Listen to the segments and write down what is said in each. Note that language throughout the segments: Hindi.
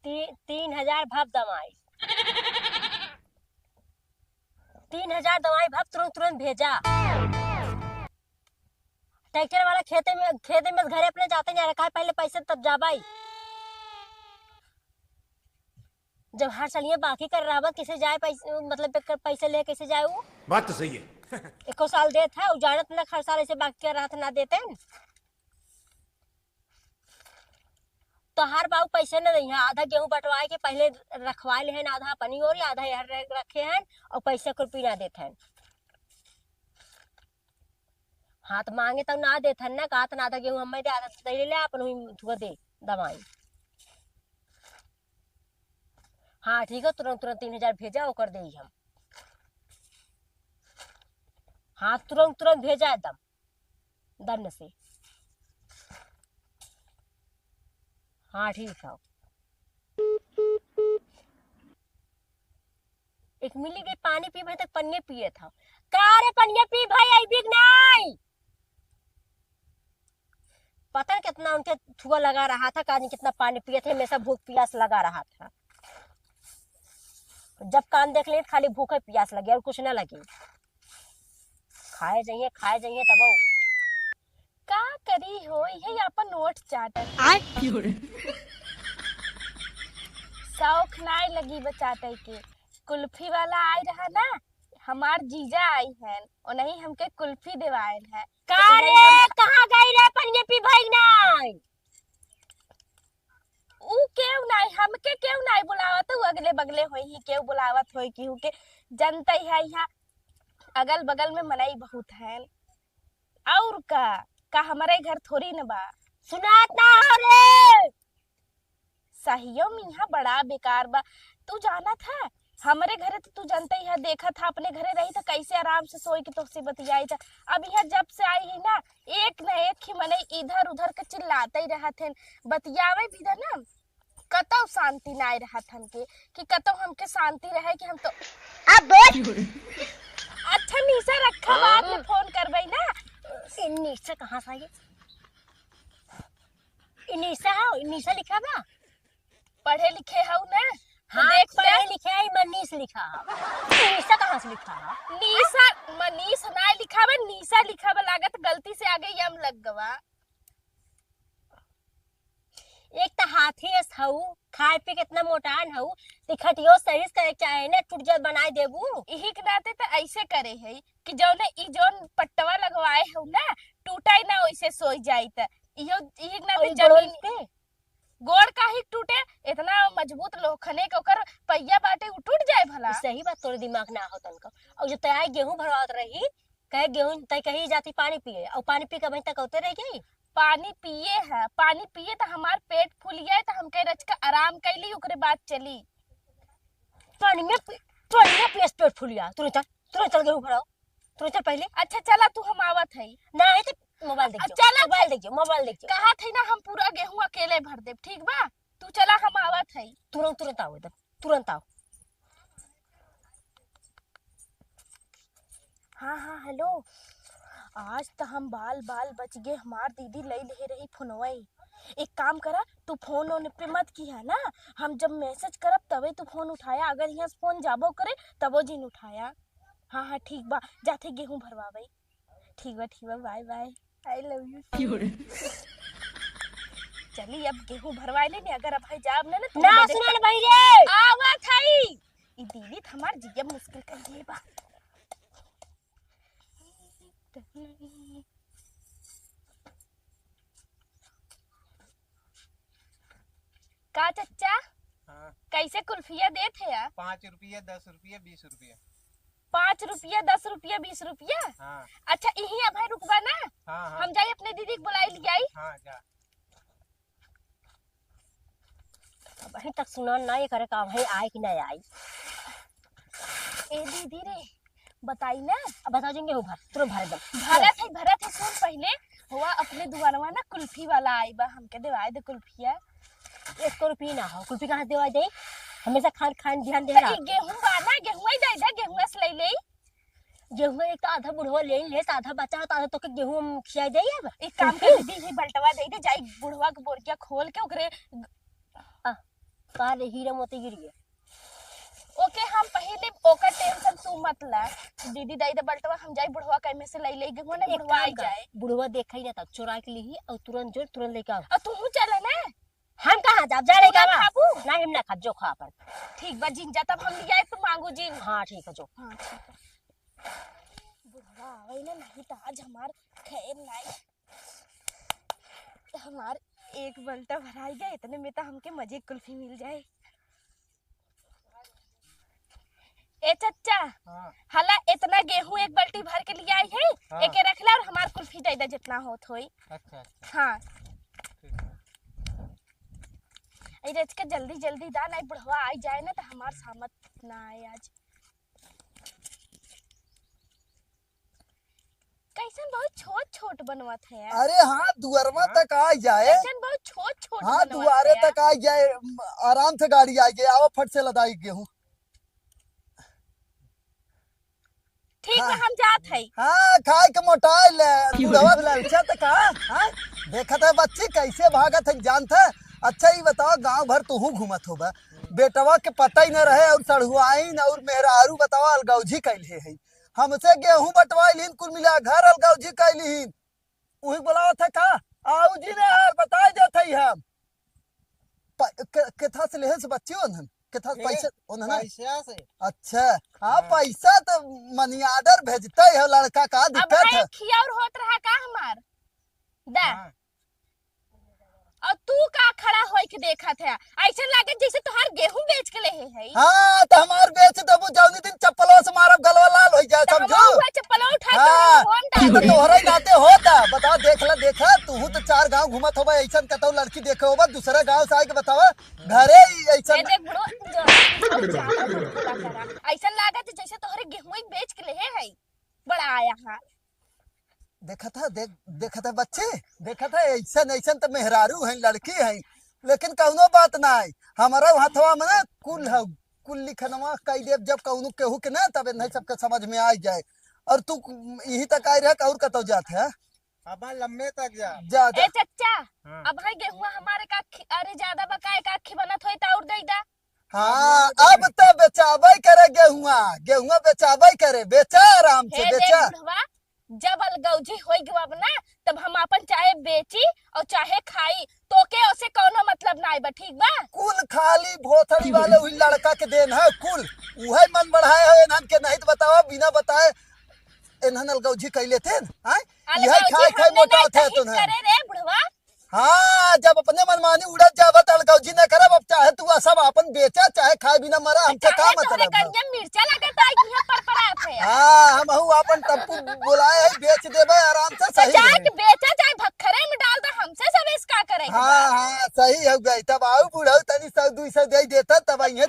3,000 भाप दवाई, 3,000 दवाई भाप तुरंत तुरंत भेजा। ट्रैक्टर वाला खेते में घरे अपने जाते नहीं रखा है, पहले पैसे तब जा भाई। जब हर साल ये बाकी कर रहा किसे जाए पैसे, मतलब पैसे ले कैसे जाए वो? बात तो सही है। एको साल देते है जानत ना, हर साल ऐसे बाकी कर रहा था ना देते हैं। तो हर बाबू पैसे न नहीं है, आधा गेहूं बंटवाए के पहले रखवाए ले हैं, आधा अपनी और आधा यार रखे हैं और पैसे को ना देते हैं। हाथ मांगे तब ना देते हैं ना, कहा था ना आधा गेहूं हमें दे आधा दे ले अपन हुई दे दवाई। हाँ ठीक है, तुरंत तुरंत 3,000 भेजा वो कर दे हम। हाँ तुरंत तुरंत भेजा एकदम दन से। हाँ ठीक है। एक मिली गई पानी पी भाई, तक पन्ने पिए था। कारे पन्ने पी भाई, आई बिग नहीं पता कितना उनके थुआ लगा रहा था, कान कितना पानी पिए थे, हमेशा भूख प्यास लगा रहा था। जब कान देख लिए खाली भूख प्यास लगी और कुछ ना लगी। खाए जाइए तब का करी हो ये अपन नोट चाटत शौक नाई लगी बचाते के। कुल्फी वाला आई रहा ना, हमार जीजा आई है और नहीं हमके कुल्फी दिवायल है। कारे कहाँ गई रे पन्ने पी भाई नहीं? ऊ केव नाई हमके केव नाई बुलावत, ऊ अगले बगले होई ही केव बुलावत होई की के जनता है। यहाँ अगल बगल में मनई बहुत है और का हमारे घर थोड़ी न बा। सुनात ना हो रे। सहियो में यहाँ बड़ा बेकार बा। तू जाना था हमारे घरे तो तू जानता ही है, देखा था अपने घरे रही था कैसे आराम से सोई के तुझसे बतियाई था। अब यहाँ जब से आई है ना, एक न एक ही मने इधर उधर के चिल्लाते ही रहा थे, बतियावे भी था ना, कतौ शांति ना रहा था के कि कतौ हमके शांति रहे कि हम तो अब अच्छा निशा रखा, बाद में फोन करबई ना। निशा कहाँ से आई? निशा हो, निशा लिखा बा? पढ़े लिखे हूँ ना। हाँ देख पढ़े लिखे है, मनीष लिखा है। निशा कहाँ से लिखा है? निशा मनीष ना लिखा बा, निशा लिखा बा। लागत गलती से आगे यम लग गवा। एक तो हाथी हऊ, खाए पे कितना मोटान हऊ, तिखटियो सही करे चाहे ना, टूट जाए बनाए देबू। यही के नाते तो ऐसे करे है कि जौने ई जौन पट्टवा लगवाए हो ना, टूटाई ना वैसे सोई जाई त इहो यही के नाते जमीन पे गोड़ का ही टूटे, इतना मजबूत लोखने के ओकर पहिया बाटे उ टूट जाए भला। सही बात, तोरे दिमाग ना हो तनको। और जो तय गेहूं भरवात रही, कहे गेहूं तय कही जाती पानी पिए, और पानी पी के वहीं तक होते रह गई। पानी पिए है, पानी पिए तो हमार पेट फूल गया तो हम कह रच का आराम कैली, ओकरे बाद चली। पानी में पेट फूल गया, तुरंत चल गेहूं भराओ, तुरंत चल पहले। अच्छा चला तू, हम आवत है ना है तो मोबाइल देखियो, चला मोबाइल देखियो। कहा थे ना हम पूरा गेहूं अकेले भर दे, ठीक बा? तू चला, हम आवत है। तुरंत आओ एकदम, तुरंत आओ। हाँ हेलो। आज तो हम बाल बच गए, हमार दीदी ले रही फोनवाई। एक काम करा, तू फोन ओन पे मत किया ना, हम जब मैसेज करब तबे तू फोन उठाया, अगर यहाँ से फोन जाबो करे तबो जिन उठाया। हाँ ठीक बा, जाते गेहूं भरवाबई। ठीक बा, bye bye, I love you. चली अब गेहूं भरवाए ले, अगर अब जाब ना ना सुना भाई रे आवत है। ई दीदी हमार जिया मुश्किल कर दिए बा। का चच्चा? हाँ। कैसे कुल्फिया देते हैं? 5 रुपये, 10 रुपये, 20 रुपये। 5 रुपया, 10 रुपया, 20 रुपया। हाँ। अच्छा यही अब है, रुकवा ना। हाँ। हम जाए अपने दीदी को बुलाई लियाई। हाँ जा। अभी तक सुना ना, ये करे काम है आई कि नहीं आई। ए दीदी रे बताई ना। अब बता देंगे हो भर, तुरंत भर दो। भरत है सुन, पहले हुआ अपने दुआरवा ना कुल्फी वाला आई बा, हमके देवाए दे कुल्फिया। 1 रुपया ना हो, कुल्फी कहाँ देवा दे, हमेशा खान ध्यान दे रहा। गेहूं बा ना, गेहूं ही दे दे, गेहूं से ले ले। गेहूं एक तो आधा बुढ़वा ले आधा बचा हो, तो आधा तो के गेहूं खिया दे। अब एक काम कर दीदी, ही बल्टवा दे दे, जाई बुढ़वा के बोरिया खोल के ओकरे कहा हीरा मोती गिरी ओके हम पहले ओकर टेंशन तू मत ला। दीदी दाई दे बल्टवा हम जाई बुढ़वा कहीं से ले गेहूं ना बुढ़वा आई जाए। बुढ़वा देखा ही ना था चुरा के ली और तुरंत जो तुरंत लेके आओ। और तू चले ना हम कहाँ जाब जा रहे खाबू नहीं हम ना खा जो खा अपन। ठीक बा जिंजा तब हम लिया तो मांगू जिन। हाँ ठीक है जो। हाँ ठीक है बुढ़वा आवे ना नहीं तो आज हमार खैर नहीं हमार एक बल्टा भराई गए इतने में तो हमके मजे कुल्फी मिल जाए। ए चच्चा हाँ। हला इतना गेहूं एक बाल्टी भर के लिए आई है। हाँ। एके रख ला और हमार कुल्फी दे दे जितना होत होई। अच्छा अच्छा हाँ ठीक है। आई रच के जल्दी जल्दी दा नहीं बुढ़वा आई जाए ना तो हमार सामत ना आए आज। कैसन बहुत छोट छोट बनवत है यार। अरे हाँ दुआरवा तक आ जाए। कैसन बहुत छोट छोट हाँ दुआरे तक आ जाए आराम से गाड़ी आ जाए। आओ फट से लदाई गेहूं। ठीक है हम जात है। हाँ खाए के मोटाई ले बुढ़वा ललचा तक हाँ देखा था बच्ची कैसे भागत है जानता है। अच्छा ही बताओ गांव भर तू घूमत होगा बेटवा के पता ही न रहे और सड़हुआइन और मेहरारू बताओ अलगौजी कैले है। हमसे गेहूं बटवाई लीन कुल मिला घर अलगौजी कैलीन वही बोला था का आओ जी ने यार बता जाते हम केथा से लेहे से बच्ची होन केथा पैसे होन ना पैसा से। अच्छा हाँ पैसा तो मनियादर भेजते है लड़का का अब दिक्कत है। खिया और होत रहा का हमार दा हाँ। और तू का खड़ा होई के देखा था ऐसा लागे जैसे तोहार गेहूं बेच के ले है। हाँ तो हमार बेच देबू जौनी दिन चप्पलों से मारब गलवा लाल हो जाए समझो। चप्पल उठा हाँ के तो तोहरा ही नाते होता बता देख ला देखा तू तो 4 गांव घूमत होबा ऐसा कतौ लड़की देखे होबा दूसरे गांव से आके बतावा घरे ऐसा देख बुढ़ो ऐसा लागत जैसे तोहरे गेहूं ही बेच के ले है बड़ा आया हां। देखा था बच्चे देखा था ऐसा ऐसा तो मेहरारू है लड़की है लेकिन कौनो बात ना है हमारा हाथवा में ना कुल है कुल लिखनवा कई देव जब कौनो केहू के ना तब नहीं सबके समझ में आ जाए। और तू यही तक आई रहा और कतौ जाते है अब लम्बे तक जा जा ए चच्चा हाँ। अब है गेहूं हमारे का अरे ज्यादा बकाए का खी बनत होई त और दे दा। हाँ अब तो बेचाबे करे गेहुआ बेचाबे करे बेचा आराम से हे देख बेचा। बुढ़वा जब अलगौजी होई गब ना तब हम अपन चाहे बेची और चाहे खाई तोके ओसे कोनो मतलब ना बा ठीक बा। कुल खाली भोथड़ी वाले हुई लड़का के देन है कुल वही मन बढ़ाए है इन्हन के नहीं तो बताओ बिना बताए इन्हन अलगौजी कैले थे यह खाए खाए मोटा थे तुम करे रे बुढ़वा। हाँ जब अपने मनमानी उड़त जावत अलगौजी न करब अब चाहे तू सब अपन बेचा चाहे खाए बिना मरा हमसे का मतलब है। मिर्चा लगता है यहाँ पर परात है। हाँ हम अपन टप्पू बुलाए है बेच देबे आराम से सही चाहे है। बेचा चाहे भक्खरे में डाल दो हमसे सब इसका करेंगे। हाँ हाँ सही हो गई तब आओ बुढ़ऊ तनी 100-200 दे देता तब आइए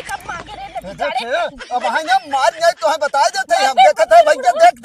कब मांगे रे बेचारे। अब हां ना मार नहीं तो है बता देते हम देखत है भैया देख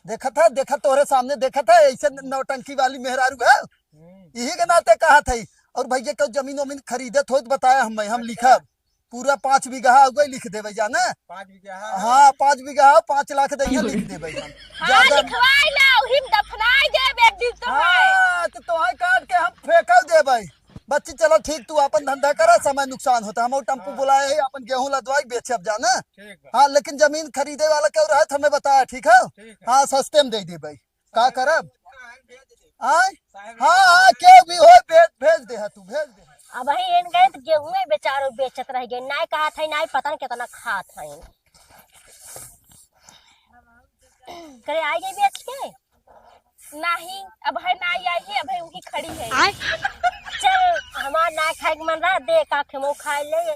देखा तोरे सामने देखा था ऐसे नौटंकी वाली मेहरारू है यही के नाते कहा था। और भैया को जमीन वमीन खरीदत हो तो बताया हम लिखब पूरा 5 बीघा हो गई लिख देवे जाना 5 बीघा। हाँ 5 बीघा 5 लाख दे लिख देवे हम हाँ लिखवाई लाओ हिम दफनाई देबे एक दिन तो है। हाँ तो तोहे काट के हम फेंकल देवे बच्ची चलो ठीक तू अपन धंधा करा समय नुकसान होता हम टेम्पू बुलाए है अपन गेहूं लदवाई बेचब जाना। हाँ लेकिन जमीन खरीदे वाला क्यों रहा हमें बताया ठीक है। हाँ सस्ते में दे दी भाई का करब हाँ हाँ क्यों भी हो भेज दे तू भेज दे। अब ही इन गए तो गेहूं बेचारो बेचत रह गए ना कहा था ना पता नहीं कितना खात है करे आई गई बेच के नहीं अब है ना आई है अब है वही खड़ी है। चल हमार ना खाए के मन रहा दे का खेमो खाए ले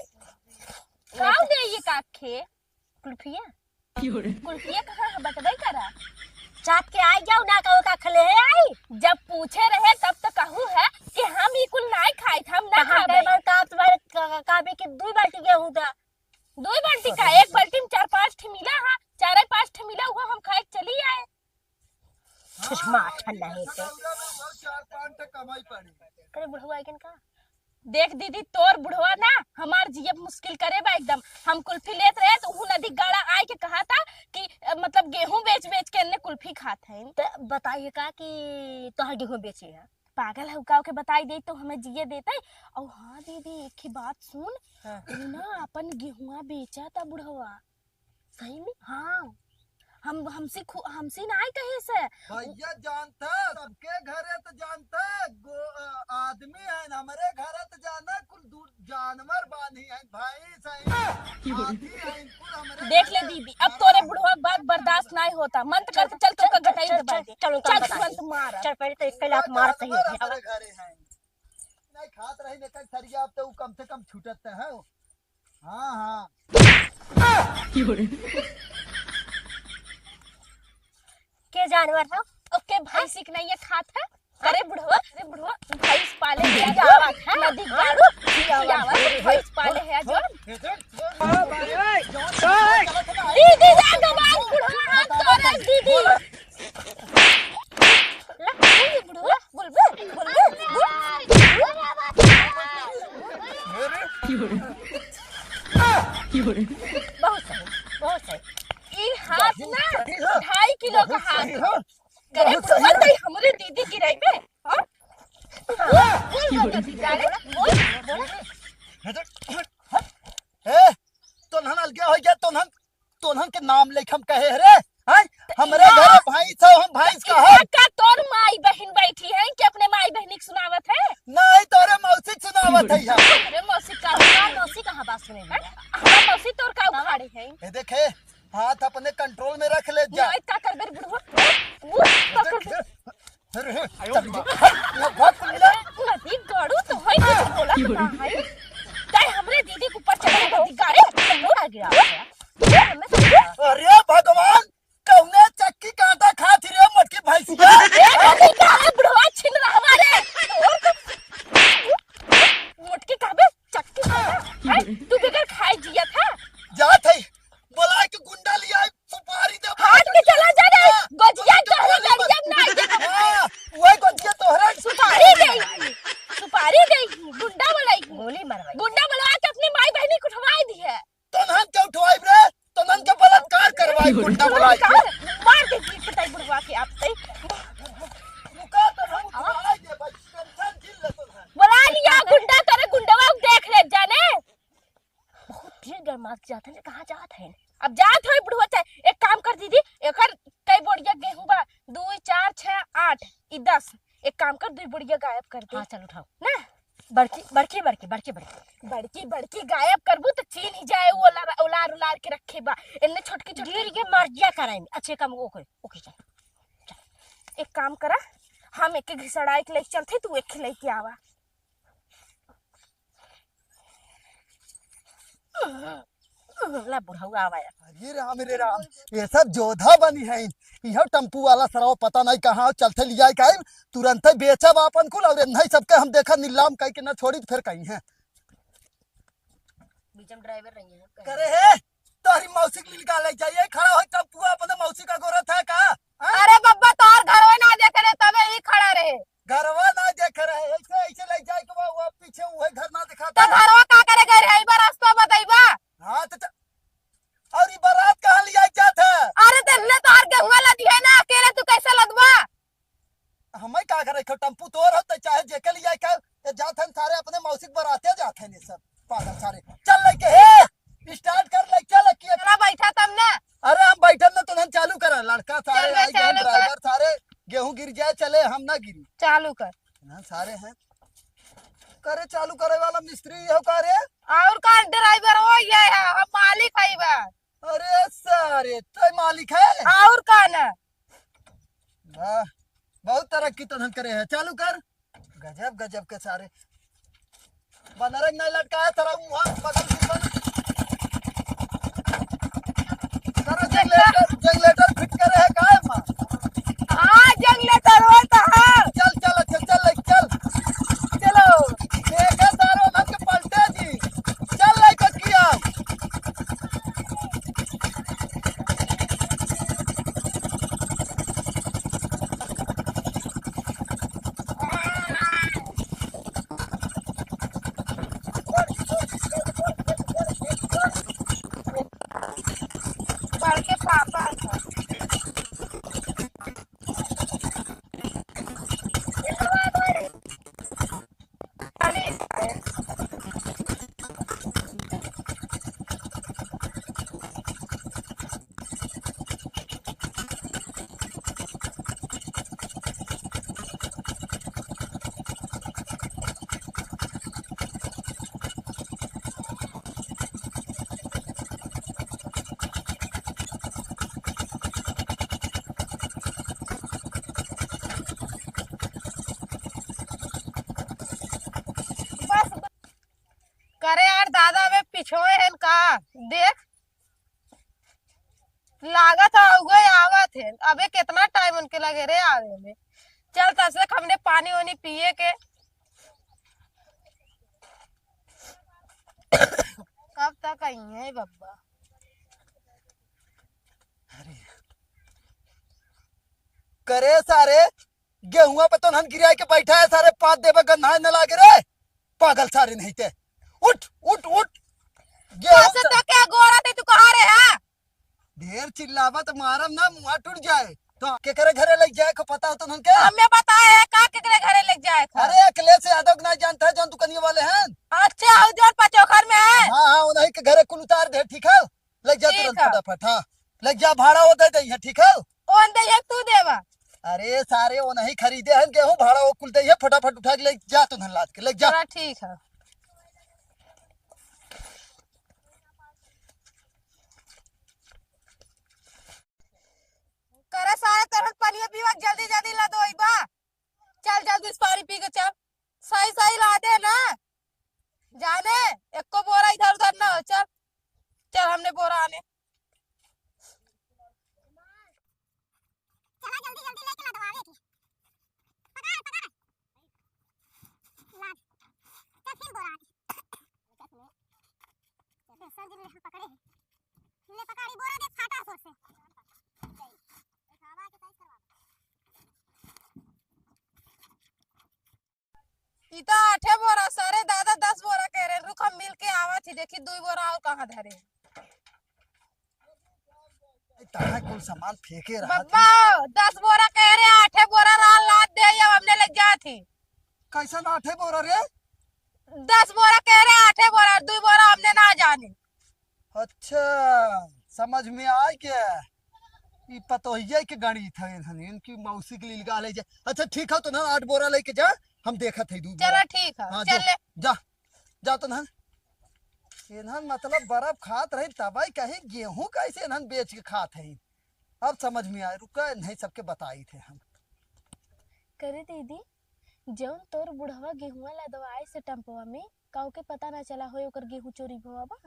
खाओ दे ये काखे कुल्फिया कुल्फिया कहाँ है बतबई करा चाट के आई जाओ ना कहो का खले है आई जब पूछे रहे तब तो कहू है कि हम ई कुल ना खाई हम ना कहां खाबे। गए का तुम्हारे काबे के 2 बाल्टी गेहूं था 2 बाल्टी का एक बाल्टी में 4-5 ठे मिला हां 4-5 ठे मिला हुआ हम खाए चली आए। सुषमा ठंडा है के 4-5 टका कमाई पड़ी करे बुढ़वा आइकन का देख दीदी तोर बुढ़वा ना हमार जियब मुश्किल करे बा एकदम। हम कुल्फी लेत रहे तो उ नदी गाड़ा आए के कहा था कि मतलब गेहूं बेच बेच के इन्ने कुल्फी खात है। तो बताइए का कि तोहर गेहूं बेची है पागल हुकाव के बताई दे तो हमें जिए देते। और हाँ दीदी एक ही बात सुन, हाँ। तू ना अपन गेहुआ बेचा था बुढ़वा। सही में? हाँ हमसे ना आए कहीं से। भैया जानता सबके घरे तो जानता आदमी है हमारे घरे तो जाना कुल दूर जानवर बानी है भैंस है हाथी है कुल हमारे देख ले दीदी, अब तोरे बुढ़वा के बात बर्दाश्त नहीं होता। मन तो करते चल तो गटाई दबा दे। चल चल तुरंत मार। चल पहले तो इसके लात मार सही है। हमारे घरे हैं नहीं खात रही लेकिन सरिया अब तो उ कम से कम छूटत है। हाँ हाँ के जानवर था? ओके भैंसिक नहीं है खात है। अरे बुढ़वा भैंस पाले है क्या जो बात है? नदी गाड़ू आवाज है? भैंस पाले है जो। दीदी दीदी जा गवान बुढ़वा हाथ तोड़े दीदी। ला बुढ़वा बहुत सही, बहुत सही। ई हाथ ना 2.5 किलो का हाथ करे बुढ़वा तई हमरे दीदी की रही में। हां बोल ए तोनहन अलगे हो गया तोनहन के नाम लेके हम कहे रे हैं हमरे घरे भैंस है हम भैंस का है का तोर माई बहन बैठी है कि अपने माई बहनी की सुनावत है। नहीं तोरे मौसी सुनावत है अरे मौसी का मौसी कहाँ बात सुनेगी? हमार मौसी तोर का उखाड़े है। ए देखे हाथ अपने कंट्रोल में रख ले जा नहीं का कर बेर बुढ़वा वो नदी गाड़ू तो है कुछ बोला तो ना है तय हमरे दीदी के ऊपर चढ़े नदी गाड़े मुड़ा गिरा गया। अरे भगवान कौने चक्की कांटा खाती रे मटकी भैंसिया नदी का है बुढ़वा छिन रहा हमारे मोटकी कहबे चक्की है तू बगैर खाए जिया था। जात है बोला के गुंडा लिया सुपारी दे हाथ के चला जा रे गोजिया कहले जब नहीं हां वही गोजिया तोहरा सुपारी गई गुंडा बोलाई गोली मरवाई। गुंडा बोलवा के अपनी माई बहनी को उठवाई दी है। तोनहन के उठवाई रे तोनहन के बलात्कार करवाई गुंडा बुलाई मार दे की पिटाई बुढ़वा के आप तई रुका तो हम उठवाई दे भाई टेंशन झिल ले तोनहन बुला लिया गुंडा करे गुंडवा को देख ले जाने बहुत देर गरमा जाते हैं। कहाँ जाते हैं? अब जात है बुढ़वा चाहे एक काम कर दीदी एकर कई बोरिया गेहूं बा 2 4 6 8 ई 10 एक काम कर 2 बोरिया गायब कर दे। हाँ चल उठाओ। ना बड़की बड़की गायब करबू तो चीन ही जाए वो उलार के रखे बा इन्ने छोटकी गिर के मर जा कराएंगे। अच्छे काम ओके ओके चल। एक काम करा हम एक घिसड़ाई के लेके चलते तू एक लेके आवा। ला बुढ़ाऊ आवाया। अरे राम ये सब जोधा बनी है यह टेम्पू वाला सराव पता नहीं कहाँ चलते लिया कहीं तुरंत ही बेचब अपन कुल और नहीं सबके हम देखा नीलाम कहीं के ना छोड़ी फिर कहीं है बीच में ड्राइवर नहीं है। करे है तारी मौसी के निकाले चाहिए खड़ा हो टेम्पू अपने मौसी का गोरत है का अरे बब्बा तोर घरवा ना देख रहे तबे ही खड़ा रहे घरवा ना देख रहे ऐसे ऐसे ले जाए के वो पीछे वो घर ना दिखाता तो घरवा का करे गए रे इबा रास्ता बताइबा। हाँ तो और ये बारात कहाँ लिया जाता है? अरे तेरे तो हर गेहुआ लदी है ना अकेले तू कैसे लदवा। हमें का करे टेम्पू तोर होते चाहे जेके लिया का जाते हैं सारे अपने मौसी के बराते जाते हैं सब पागल सारे चल लेके हे स्टार्ट कर ले चल किया चला बैठा तुमने। अरे हम बैठन ना तुरंत चालू करा लड़का सारे चल बे, आई गए चालू कर। ड्राइवर सारे गेहूं गिर जाए चले हम ना गिरी चालू कर ना सारे हैं करे चालू करे वाला मिस्त्री हो करे और का ड्राइवर हो ये है हम मालिक है बा। अरे सारे तो मालिक है और का ना वाह बहुत तरक्की तो करे है चालू कर गजब गजब के सारे बनरंग नहीं लटका है तेरा मुंह बगल से बन तेरा जंगलेटर फिट करे है काय मां हां जंगलेटर होता है। चल चल अच्छा चल चलो देखा सारो मन के पलटे जी चल ले ककिया बढ़ के पापा छोए हन का देख लागत है उगे आवत है। अबे कितना टाइम उनके लगे रे आवे में। चल तसक हमने पानी वानी पिए के कब तक आई है बब्बा। करे सारे गेहुआ पे तो नन गिरा के बैठा है सारे 5 देवे गन्ना न लागे रे पागल सारे नहीं थे। उठ उठ उठ कैसे तो क्या गोरा थे तू कहाँ रे है? ढेर चिल्लावत मारम ना मुंह टूट जाए तो के करे घरे लग जाए को पता हो तो नन के हमें बताए है का केकरे घरे लेके जाए था। अरे अखिलेश यादव को नहीं जानता है जौन दुकानिया वाले हैं। अच्छा और जोन पचोखर में है। हाँ हाँ उन्हीं के घरे कुल उतार दे ठीक है लग जा ठीक तुरंत है। फटाफट। हाँ लग जा भाड़ा वो दे दे ठीक है। ओन दे तू देवा। अरे सारे वो नहीं खरीदे हैं गेहूं भाड़ा वो कुल दे फटाफट उठा के ले जा तू धन लाद के लग जा। चला ठीक है। करे सारे तरह पानी पीवा जल्दी जल्दी ला दो बा। चल जल्दी इस पानी पी के चल सही सही ला दे ना जाने एक को बोरा इधर उधर ना हो। चल चल हमने बोरा आने चला जल्दी जल्दी लेके ला दवावे की पकड़ पकड़ ला चल फिर बोरा आने सर जी ने पकड़े ले पकड़ी बोरा दे फाटा सोर से हवा के साइज करवा इता 8 बोरा सारे दादा 10 बोरा कह रहे रुक हम मिल के आवा थी देखी 2 बोरा और कहां धरे ताहा कुल सामान फेंके रहा बब्बा 10 बोरा कह रहे 8 बोरा राल लाद दे या हमने लग जा थी। कैसा ना आठे बोरा रे 10 बोरा कह रहे 8 बोरा 2 बोरा हमने ना जाने। अच्छा समझ में आ गया ये पतोहिया के गाड़ी था इनकी मौसी के लिए लगा ले जा। अच्छा ठीक है तो ना 8 बोरा लेके जा हम देखा थे दूध चलो ठीक है। हाँ, चल ले जा जा तो ना इन्हन मतलब बर्फ खात रही तबाई कहे गेहूं कैसे इन्हन बेच के खात है। अब समझ में आए रुका नहीं सबके बताई थे हम। करे दीदी जौन तोर बुढ़वा गेहुआ ला दवाई से टम्पवा में काऊ के पता ना चला हो ओकर गेहूं चोरी भवा बा।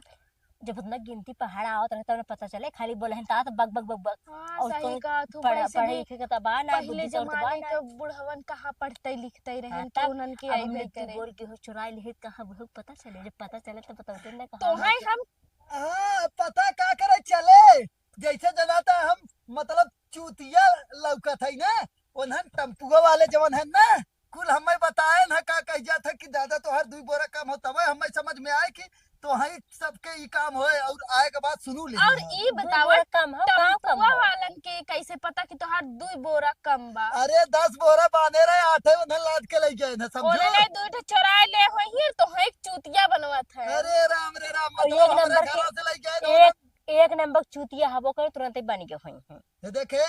जब उतना गिनती पहाड़ आवत रहता उन्हें पता चले खाली बोले हैं तात बग बग बग बग हाँ और सही तो कहा तू पढ़े वैसे भी लिखे का तबा ना पहले बुद्धि तो जमाने ना के बुढ़वन कहाँ पढ़ते लिखते हाँ, रहन तब तो उनन के अब आई हमने नहीं तू करे बोल गेहूं चुराई लिहे कहाँ बहुत पता चले जब पता चले तो बताते ना तो कहाँ है हम हाँ पता का करे चले जैसे जनाता हम मतलब चूतिया लौकत है ना उन्हन टम्पुआ वाले जवन है ना कुल हमें बताए ना का कह जा था कि दादा तो हर 2 बोरा काम होता है हमें समझ में आए कि तो है सबके ये काम होए और आए के बाद सुनू ले। और ई बताओ कम हो कहाँ कम टम्पुआ हो वालन के कैसे पता कि तोहार 2 बोरा कम बा। अरे 10 बोरा बांधे रहे 8 उन्हें लाद के ले गए ना ओने समझो। नहीं 2 चुराए ले होई तो है चूतिया बनवत है। अरे राम रे राम और मतलब एक हमारे नंबर घरों से ले गए एक नंबर चूतिया हबो करे तुरंत ही बन गए हुई ये देखे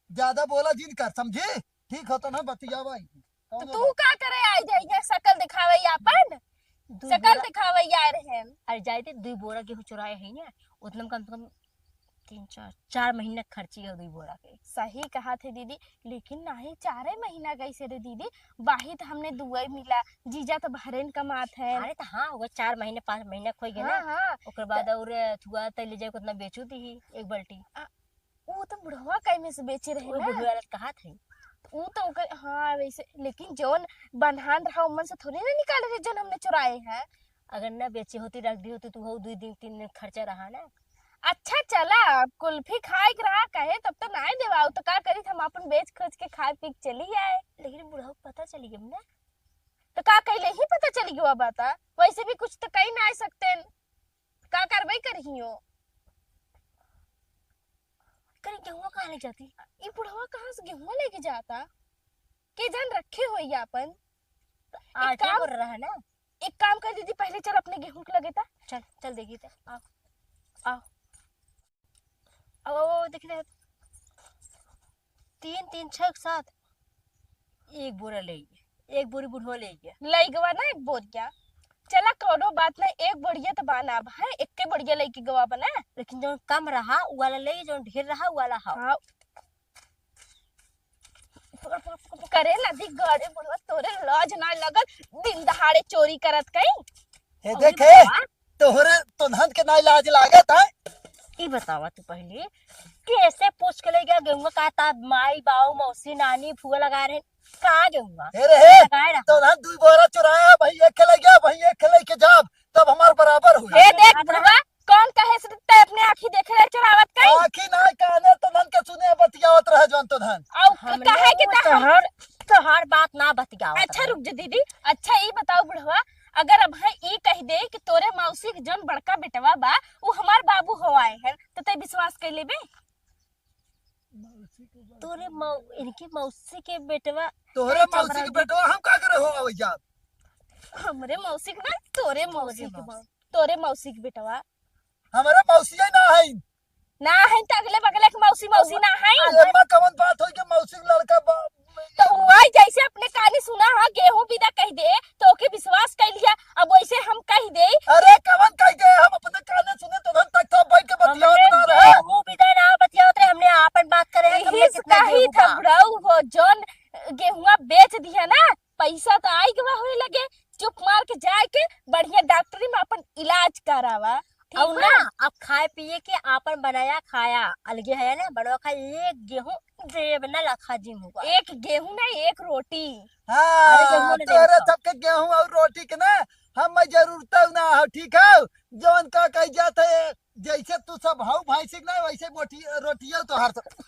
ज्यादा बोला जिन कर समझे ठीक हो तो ना बतिया भाई तो तू का करे आई जाइए शकल दिखावे अपन शकल दिखावे आ रहे हैं। अरे जाते 2 बोरा गेहूं चुराए है ना उतना में कम से कम 3-4 महीने खर्ची है 2 बोरा के। सही कहा थे दीदी लेकिन नहीं 4 महीना कैसे रे दीदी बाही तो हमने दुआई मिला जीजा तो बहरेन कमात है। अरे तो हाँ होगा 4 महीने 5 महीने खोई गए हाँ ना हाँ ओकर बाद और थुआ तय ले जाए उतना बेचू दी एक बाल्टी वो तो बुढ़वा कई में से बेचे रहे वो ना बुढ़वा कहा थे वो तो हाँ वैसे लेकिन जौन बन्हान रहा उमन से थोड़ी ना निकाले थे जौन हमने चुराए हैं। अगर ना बेची होती रख दी होती तो वो 2 दिन 3 दिन खर्चा रहा ना। अच्छा चला कुल्फी खाए के रहा कहे तब तो नहीं देवाओ तो का करी हम अपन बेच खोज के खाए पी के चली आए। लेकिन बुढ़ा को पता चली गया ना तो का कहले ही पता चली गया बता वैसे भी कुछ तो कहीं ना आ सकते का कार्रवाई करहियो करे गेहूं कहाँ ले जाती ये बुढ़वा कहाँ से गेहूं लेके जाता के जन रखे हो अपन। आटे काम- पर रहा ना। एक काम कर दीदी पहले चल अपने गेहूं के लगे था चल चल देखिए तो आओ आओ आओ देखिए 3 6 7 एक बोरा ले गए एक बोरी बुढ़वा ले गया लई गवा ना एक बोरिया चला कोनो बात नहीं एक बढ़िया तो बाना अब है एक के बढ़िया लेके गवा बना। लेकिन जो कम रहा वो वाला ले जो ढेर रहा वो वाला हाँ हाँ करे लदी गाड़े बुढ़वा तोरे लाज ना लगत दिन दहाड़े चोरी करत कहीं ये और देखे ये बतावा, तोहरे तुनहन के ना लाज लागत है। ई बतावा तू पहले कैसे पूछ के ले गया गेहूं का ता माई बाऊ मौसी नानी फुआ लगा रहे कहाँ गेहूं अरे हे लगाए रहा तुनहन 2 बोरा चुराया भाई एक खेले गया भाई एक खेले के जाब तब हमार बराबर हुई। हे देख बुढ़वा कौन कहे से ते अपने आँखी देख रहे चढ़ावत कहीं आखी ना काने तुनहन के सुने बतियावत रह जौन तुनहन। और कहे कि तोहर बात ना बतियाओ। अच्छा रुक जा दीदी। अच्छा ये बताओ बुढ़वा अगर अब है ये कह दे कि तोरे मौसी के जौन बड़का बेटवा बा वो हमार बाबू हो आए हैं तो ते विश्वास कर लेबे? तोरे इनकी मौसी के बेटवा तोहरे मौसी के बेटवा हम का करे हो आवै जाब। हमरे मौसी के ना तोरे मौसी के मौसी। तोरे मौसी के बेटवा हमारे मौसी ना है। ना है तो अगले बगले के मौसी मौसी ना है एमा कवन बात होई के मौसी के लड़का तो वही जैसे अपने कानी सुना है गेहूं विदा कह दे तो ओके विश्वास कर लिया अब वैसे हम कह दे। अरे कवन कह गए हम अपने काने सुने तुनहन तक तो बैठ के बतियावत ना रहे। गेहूं विदा ना बतियावत रहे हमने आपन बात करे हैं हमने कितना ही गेहूं था बा। बुढ़ऊ वो जौन गेहुआ बेच दिया ना पैसा तो आई गवा होए लगे चुप मार के जाए के बढ़िया डॉक्टरी में अपन इलाज करावा और ना अब खाए पिए के आपन बनाया खाया अलगे है ना बड़वा खा एक गेहूं देव ना लखा जिम हुआ। एक गेहूं ना एक रोटी। हाँ गेहूं ने तोरे देखा। सबके गेहूं और रोटी के ना हम जरूरत ना हो ठीक है जौन का कह जाते जैसे तू सब हाउ भाई सिंह ना वैसे रोटिया तोहार सब।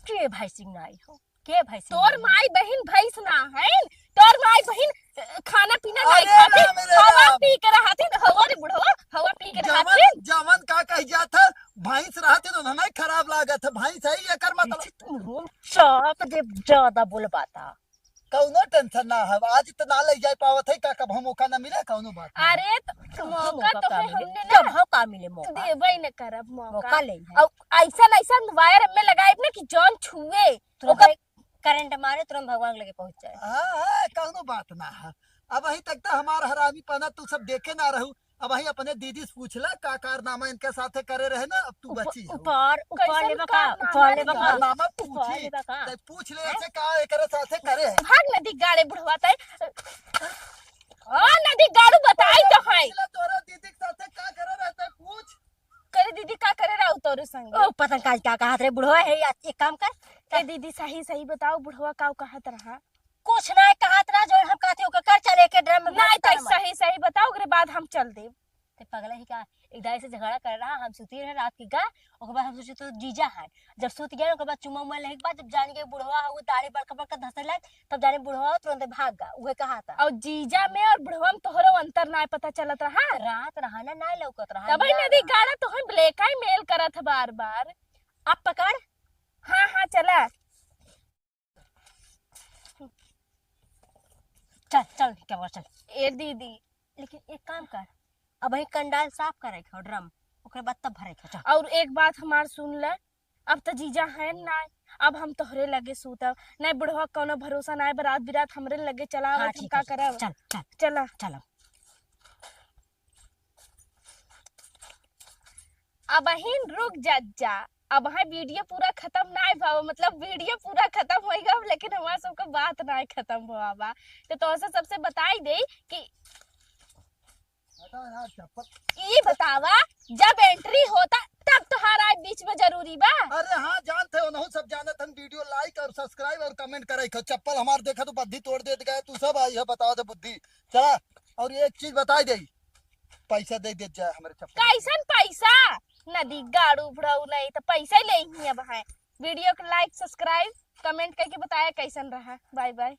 के भाई सिंह ना आई हो के भाई सिंह तोर माई बहन भैंस ना है तोर माई बहन खाना पीना नहीं अरे खाती राम रे हवा राम। पी के रहती हवा रे बुढ़वा हवा पी के जमन रहती। जमन का कह जाता भैंस रहती तो नहीं खराब लागत है भैंस है एकर मतलब चाप दे ज्यादा बोल बाता। कौनो टेंशन ना है आज इतना ले जाए पावत है का कब हम मौका ना मिले कौनो बात नहीं। अरे तो मौका तो है हमने जब ना हम का मिले मौका देबे न करब मौका मौका ले और ऐसा ऐसा वायर में लगाए ना कि जौन छुए तुरंत करंट मारे तुरंत भगवान के लगे पहुंच जाए। हाँ कौनो बात ना है। अब वही तक तो हमारा हरामी पना तू सब देखे ना रहू अब वही अपने दीदी से पूछला का कारनामा इनके साथे करे रहे ना अब तू बची हो। ऊपर ऊपर कैसन लेबा का कारनामा ऊपर लेबा रे? का कारनामा ऊपर पूछी लेबा का तो पूछ ले ऐसे का एकरे साथे करे है। भाग नदी गाड़े बुढ़वाता है हाँ नदी गाड़ू बताई तो है पूछला तोरा दीदी के साथे का करे रहते है, पूछ करे दीदी का करे रहा तोरे संग ओ पतंग काज का कहा रे बुढ़वा है या एक काम कर ए दीदी सही सही बताओ बुढ़वा का कहत रहा कुछ ना कहा तरा जो हम कहते हो कर चले के ड्रम में नहीं तो सही सही बताओ ओकरे बाद हम चल देब। ते पगला ही का एक दाई से झगड़ा कर रहा हम सुती रहे रात की का ओकर बाद हम सोचे तो जीजा है जब सूत गए ओकर बाद चुम्मा उम्मा लेके बाद जब जान के बुढ़वा वो दाढ़ी बड़का बड़का धसल लग तब जाने बुढ़वा तुरंत भाग गा उहे कहा था और जीजा में और बुढ़वा में तोहरो अंतर ना पता चलत रहा रात रहना ना लौकत रहा तब नदी गाड़ा तो हम ब्लैक ही मेल करत बार बार। अब पकड़ हाँ हाँ चला चल चल क्या बोल चल ए दीदी लेकिन एक काम कर अब वही कंडाल साफ करे खो ड्रम ओकरे बाद तब भरे खो चल और एक बात हमार सुन ले अब तो जीजा है ना अब हम तोहरे लगे सूतब नहीं बुढ़वा कोनो भरोसा ना बारात बिरात हमरे लगे चला हाँ, हम ठीक का है, करब चल चल चला चल अब हिन रुक जा अब है वीडियो पूरा खत्म ना भाव मतलब वीडियो पूरा खत्म होएगा लेकिन हमारा सबका बात ना खत्म हुआ बा तो सबसे बताई दे कि हटा यार चप्पल। ये बतावा जब एंट्री होता तब तुम्हारा बीच में जरूरी बा। अरे हाँ जानते हो नहीं सब जानत हम वीडियो लाइक और सब्सक्राइब और कमेंट करे खो चप्पल हमार देखा तो बुद्धि तोड़ देत गए तू सब आई है बताओ दे बुद्धि चला और एक चीज बताई दे पैसा दे देत जाए हमारे चप्पल कैसन पैसा नदी गाड़ू भड़ऊ नहीं तो पैसा ही ले ही अब है वीडियो को लाइक सब्सक्राइब कमेंट करके बताया कैसन रहा। Bye bye.